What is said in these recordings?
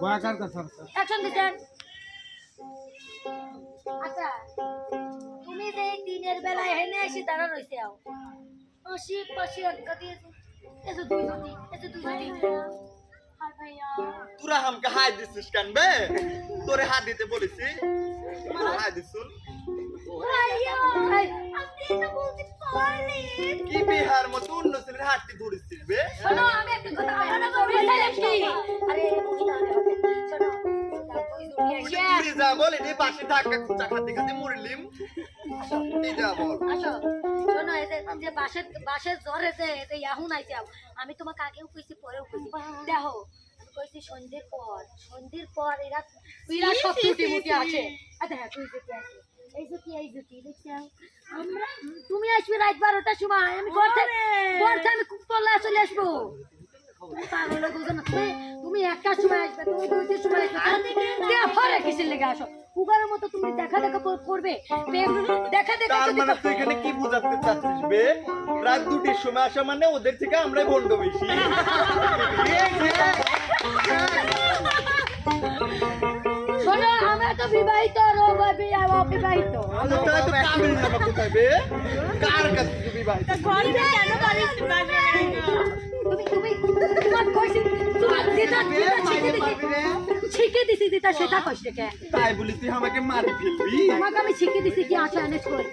বয়াকার কথা অ্যাকশন দিছেন। আচ্ছা তুমি যে দিনের বেলায় হেনে এসে দাঁড়া রইছে আও পাশে পাশে আটকা দিয়েছো এসে দুই জুটি আর ভাইয়া তোরা আমাকে হাত দিছিস কেন বে? তোরে হাত দিতে বলেছি, হাত দিছুন। ভাইয়া আপনি এটা বলতে পারলেন কি বিহার মতো অন্য ছেলের হাতটি ধরেছিস বে? শোনো আমি একটা কথা আপনারা বলছিলেন কি আরে মহিলা শোনো দুই জুটি এসে তুই যা বলে রে পাশে ধাক্কা খুঁচা খাতে খাতে মরলিম। এই যা বল। আসো শোনো এই যে বাসের জ্বরে যে এখন আইছে আমি তোমাকে আগেও কইছি পরেও কইছি দেখো আমি কইছি সন্ধ্যের পর এরা সব টুটি মুটি আসে আচ্ছা হ্যাঁ তুই যেতে আসে এই জুটি দেখছো আমরা তুমি আসবে রাত 12টার সময় আমি ঘর থেকে আমি খুব চলে আসবো তুমি পাগল হয়ে বুঝো না তুমি একটার সময় আসবে তুমি দুইটার সময় আসবে কে ভরে কিসের লেগে আসো উগারের মতো তুমি দেখা করবে দেখা তার মানে তুই এখানে কি বুঝাতে চাচ্ছিস বে? রাত 2টির সময় আসা মানে ওদের থেকে আমরাই ভন্ড বেশি। শোনো আমরা তো বিবাহিত রবি অবিবাহিত কোথায় তো কাবিল নামা কোথায় বে? কার কাছে তুই বিবাহিত? তুমি তোমার কইছি তোমার দিদা শিখে দিছি দিদা সেটা কইছে কে তাই বলি তুই আমাকে মারি ফেলবি? তোমাকে আমি শিখে দিছি কি আচ্ছা এনে কই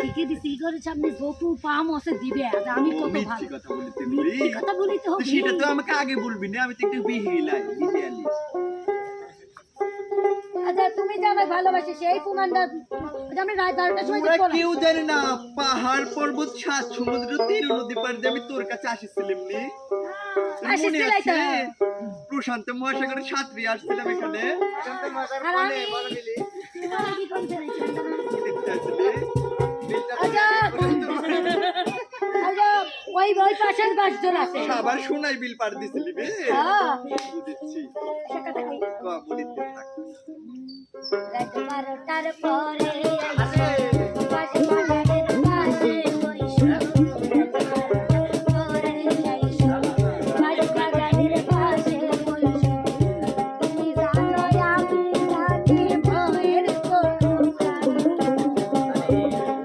শিখে দিছি ঘরের সামনে যত পাম আছে দিবে আমি কত মিথ্যে ভালো কথা বলিতে বলি। কথা বলিতে তো হবে সেটা তো আমাকে আগে বলবি না, আমি তো একটু বিহিলাই বিহিয়ালি। আচ্ছা তুমি যে আমায় ভালোবাসি সেই প্রমাণটা আমি রাত 12টার সময় তোরা দেখবো না কেউ জানে না পাহাড় পর্বত সাত সমুদ্র তীর নদী পার দিয়ে আমি তোর কাছে আসিছিলাম নি? মনে আসিছিলাই তো। আছে? প্রশান্ত মহাসাগরের সাঁতরে আসছিলাম এখানে। আর আমি তোমার কি করতে চাইছি দেখতে আসলে। আচ্ছা আচ্ছা ওই পাশের বাসজন আছে আবার সোনাই বিল পার দিছিলি বে? হ্যাঁ বুঝেছি। সেটা কই বলিতে থাক। রাত 12টার পরে আইসো পাশে বাগানের পাশে বইসো পরে আইসো পাশে বাগানের পাশে বইসো তুমি জানো আমি তাকে ভয়ের কথা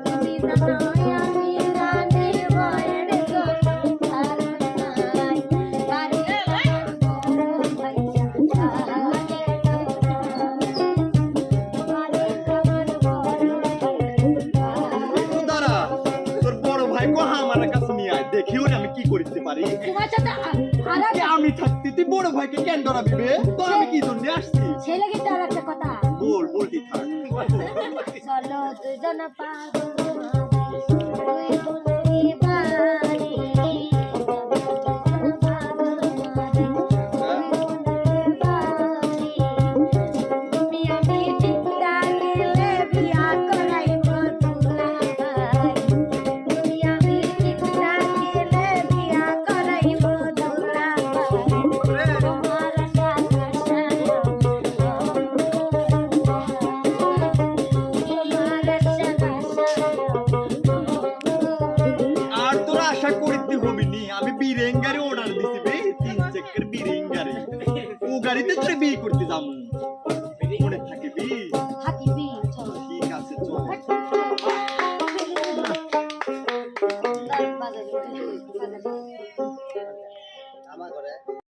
তুমি জানো আমি জানি ভয়ের কথা নাই বাড়ি বড় ভাইয়া দাঁড়া, তোর বড় ভাই কহা আমার কাছে নিয়ে আয়, দেখিও না আমি কি করতে পারি। তোমার সাথে যে আমি থাকতে তুই বড় ভাইকে কেন ডরাবি বে? তোর আমি কি জন্য আসছি? ছেলে কিন্তু আর একটা কথা বলতে থাক। চলো দুজন পাগল দুই বন্ধি বাড়ি তুমি আমি ঠিক থাকলে বিয়া করাইব দুলাভাই তুমি আমি ঠিক থাকলে বিয়া করাইব দুলাভাই তোমার আশা আর তোরা আশা করিতে হবি নি, আমি বিরেঙ্গারে অর্ডার দিছি বে, 3 চক্কর বিরেঙ্গারে। ও গাড়িতে তোরে বিয়ে করতে যাবো।